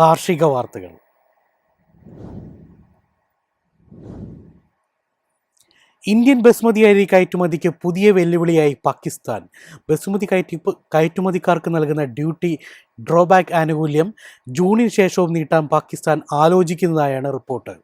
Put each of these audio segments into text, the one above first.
കാർഷിക വാർത്തകൾ. ഇന്ത്യൻ ബസ്മതി അരി കയറ്റുമതിക്ക് പുതിയ വെല്ലുവിളിയായി പാകിസ്ഥാൻ. ബസുമതി കയറ്റുമതിക്കാർക്ക് നൽകുന്ന ഡ്യൂട്ടി ഡ്രോബാക്ക് ആനുകൂല്യം ജൂണിന് ശേഷവും നീട്ടാൻ പാകിസ്ഥാൻ ആലോചിക്കുന്നതായാണ് റിപ്പോർട്ട്.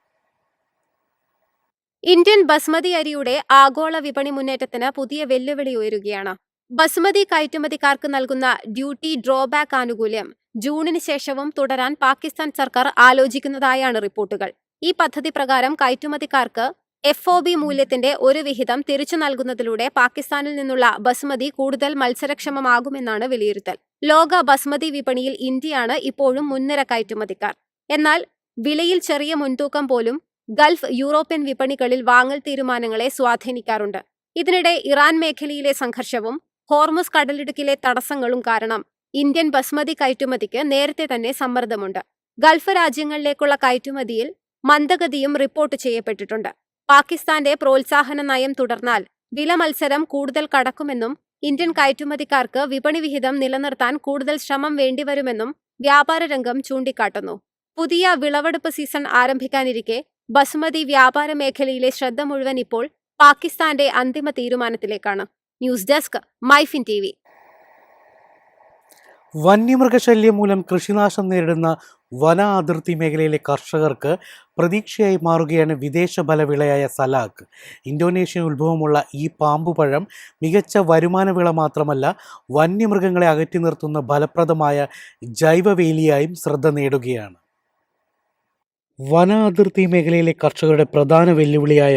ഇന്ത്യൻ ബസ്മതി അരിയുടെ ആഗോള വിപണി മുന്നേറ്റത്തിന് പുതിയ വെല്ലുവിളി ഉയരുകയാണ്. ബസ്മതി കയറ്റുമതിക്കാർക്ക് നൽകുന്ന ഡ്യൂട്ടി ഡ്രോബാക്ക് ആനുകൂല്യം ജൂണിന് ശേഷവും തുടരാൻ പാകിസ്ഥാൻ സർക്കാർ ആലോചിക്കുന്നതായാണ് റിപ്പോർട്ടുകൾ. ഈ പദ്ധതി പ്രകാരം കയറ്റുമതിക്കാർക്ക് FOB മൂല്യത്തിന്റെ ഒരു വിഹിതം തിരിച്ചു നൽകുന്നതിലൂടെ പാകിസ്ഥാനിൽ നിന്നുള്ള ബസ്മതി കൂടുതൽ മത്സരക്ഷമമാകുമെന്നാണ് വിലയിരുത്തൽ. ലോക ബസ്മതി വിപണിയിൽ ഇന്ത്യയാണ് ഇപ്പോഴും മുൻനിര കയറ്റുമതിക്കാർ. എന്നാൽ വിലയിൽ ചെറിയ മുൻതൂക്കം പോലും ഗൾഫ്, യൂറോപ്യൻ വിപണികളിൽ വാങ്ങൽ തീരുമാനങ്ങളെ സ്വാധീനിക്കാറുണ്ട്. ഇതിനിടെ ഇറാൻ മേഖലയിലെ സംഘർഷവും ഹോർമുസ് കടലിടുക്കിലെ തടസ്സങ്ങളും കാരണം ഇന്ത്യൻ ബസ്മതി കയറ്റുമതിക്ക് നേരത്തെ തന്നെ സമ്മർദ്ദമുണ്ട്. ഗൾഫ് രാജ്യങ്ങളിലേക്കുള്ള കയറ്റുമതിയിൽ മന്ദഗതിയും റിപ്പോർട്ട് ചെയ്യപ്പെട്ടിട്ടുണ്ട്. പാകിസ്ഥാന്റെ പ്രോത്സാഹന നയം തുടർന്നാൽ വില മത്സരം കൂടുതൽ കടക്കുമെന്നും ഇന്ത്യൻ കയറ്റുമതിക്കാർക്ക് വിപണി വിഹിതം നിലനിർത്താൻ കൂടുതൽ ശ്രമം വേണ്ടിവരുമെന്നും വ്യാപാര രംഗം ചൂണ്ടിക്കാട്ടുന്നു. പുതിയ വിളവെടുപ്പ് സീസൺ ആരംഭിക്കാനിരിക്കെ ബസുമതി വ്യാപാര മേഖലയിലെ ശ്രദ്ധ മുഴുവൻ ഇപ്പോൾ പാകിസ്ഥാന്റെ അന്തിമ തീരുമാനത്തിലേക്കാണ്. News desk, Myfin TV. വന്യമൃഗശല്യം മൂലം കൃഷിനാശം നേരിടുന്ന വന അതിർത്തി മേഖലയിലെ കർഷകർക്ക് പ്രതീക്ഷയായി മാറുകയാണ് വിദേശ ബലവിളയായ സലാഗ്. ഇന്തോനേഷ്യൻ ഉത്ഭവമുള്ള ഈ പാമ്പുപഴം മികച്ച വരുമാന വിള മാത്രമല്ല, വന്യമൃഗങ്ങളെ അകറ്റി നിർത്തുന്ന ഫലപ്രദമായ ജൈവവേലിയായും ശ്രദ്ധ നേടുകയാണ്. വന അതിർത്തി മേഖലയിലെ കർഷകരുടെ പ്രധാന വെല്ലുവിളിയായ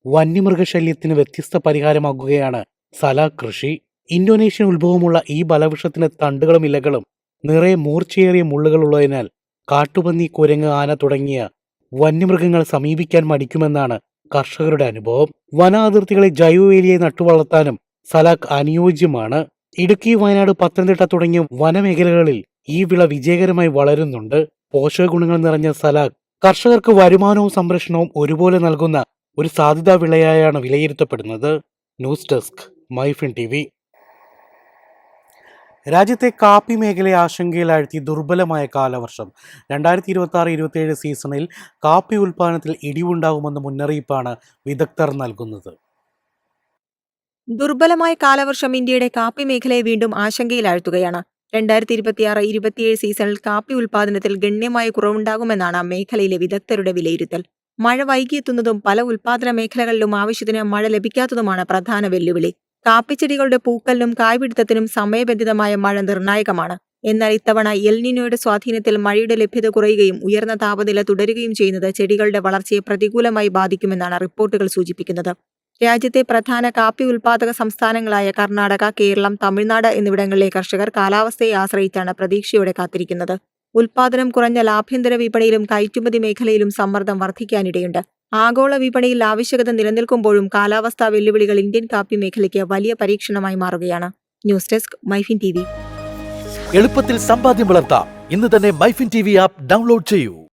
വന്യമൃഗശല്യത്തിന് വ്യത്യസ്ത പരിഹാരമാകുകയാണ് സലാഗ് കൃഷി. ഇന്തോനേഷ്യൻ ഉത്ഭവമുള്ള ഈ ബലവൃക്ഷത്തിന്റെ തണ്ടുകളും ഇലകളും നിറയെ മൂർച്ചയേറിയ മുള്ളുകളുള്ളതിനാൽ കാട്ടുപന്നി, കുരങ്ങ്, ആന തുടങ്ങിയ വന്യമൃഗങ്ങൾ സമീപിക്കാൻ മടിക്കുമെന്നാണ് കർഷകരുടെ അനുഭവം. വന അതിർത്തികളെ ജൈവവേലിയായി നട്ടുവളർത്താനും സലാഗ് അനുയോജ്യമാണ്. ഇടുക്കി, വയനാട്, പത്തനംതിട്ട തുടങ്ങിയ വനമേഖലകളിൽ ഈ വിള വിജയകരമായി വളരുന്നുണ്ട്. പോഷക ഗുണങ്ങൾ നിറഞ്ഞ സലാഗ് കർഷകർക്ക് വരുമാനവും സംരക്ഷണവും ഒരുപോലെ നൽകുന്ന ഒരു സാധ്യതാ വിളയായാണ് വിലയിരുത്തപ്പെടുന്നത്. News desk, Myfin TV. രാജ്യത്തെ കാപ്പി മേഖലയെ ആശങ്കയിലാഴ്ത്തി ദുർബലമായ കാലവർഷം. 2026-27 സീസണിൽ കാപ്പി ഉൽപ്പാദനത്തിൽ ഇടിവുണ്ടാകുമെന്ന മുന്നറിയിപ്പാണ് വിദഗ്ധർ നൽകുന്നത്. ദുർബലമായ കാലവർഷം ഇന്ത്യയുടെ കാപ്പി മേഖലയെ വീണ്ടും ആശങ്കയിലാഴ്ത്തുകയാണ്. 2026-27 സീസണിൽ കാപ്പി ഉൽപ്പാദനത്തിൽ ഗണ്യമായ കുറവുണ്ടാകുമെന്നാണ് മേഖലയിലെ വിദഗ്ധരുടെ വിലയിരുത്തൽ. മഴ വൈകിയെത്തുന്നതും പല ഉൽപ്പാദന മേഖലകളിലും ആവശ്യത്തിന് മഴ ലഭിക്കാത്തതുമാണ് പ്രധാന വെല്ലുവിളി. കാപ്പിച്ചെടികളുടെ പൂക്കലിനും കായ്പിടുത്തത്തിനും സമയബന്ധിതമായ മഴ നിർണായകമാണ്. എന്നാൽ ഇത്തവണ എൽ നിനോയുടെ സ്വാധീനത്തിൽ മഴയുടെ ലഭ്യത കുറയുകയും ഉയർന്ന താപനില തുടരുകയും ചെയ്യുന്നത് ചെടികളുടെ വളർച്ചയെ പ്രതികൂലമായി ബാധിക്കുമെന്നാണ് റിപ്പോർട്ടുകൾ സൂചിപ്പിക്കുന്നത്. രാജ്യത്തെ പ്രധാന കാപ്പി ഉൽപ്പാദക സംസ്ഥാനങ്ങളായ കർണാടക, കേരളം, തമിഴ്നാട് എന്നിവിടങ്ങളിലെ കർഷകർ കാലാവസ്ഥയെ ആശ്രയിച്ചാണ് പ്രതീക്ഷയോടെ കാത്തിരിക്കുന്നത്. ഉൽപ്പാദനം കുറഞ്ഞ ആഭ്യന്തര വിപണിയിലും കയറ്റുമതി മേഖലയിലും സമ്മർദ്ദം വർദ്ധിക്കാനിടയുണ്ട്. ആഗോള വിപണിയിൽ ആവശ്യകത നിലനിൽക്കുമ്പോഴും കാലാവസ്ഥാ വെല്ലുവിളികൾ ഇന്ത്യൻ കാപ്പി മേഖലയ്ക്ക് വലിയ പരീക്ഷണമായി മാറുകയാണ്. News desk, Myfin TV. എളുപ്പത്തിൽ സമ്പാദ്യം വളർത്താം. ഇന്ന് തന്നെ മൈഫിൻ TV ആപ്പ് ഡൗൺലോഡ് ചെയ്യൂ.